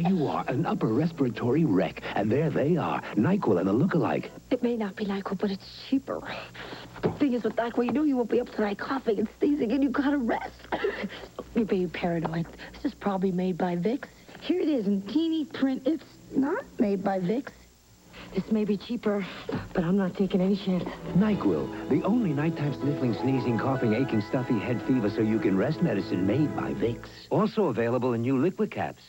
there you are, an upper respiratory wreck. And there they are, NyQuil and a look-alike. It may not be NyQuil, but it's cheaper. The thing is, with NyQuil, you know you won't be up tonight coughing and sneezing, and you gotta rest. You're being paranoid. This is probably made by Vicks. Here it is in teeny print. It's not made by Vicks. This may be cheaper, but I'm not taking any chances. NyQuil, the only nighttime sniffling, sneezing, coughing, aching, stuffy head fever so you can rest medicine made by Vicks. Also available in new liquid caps.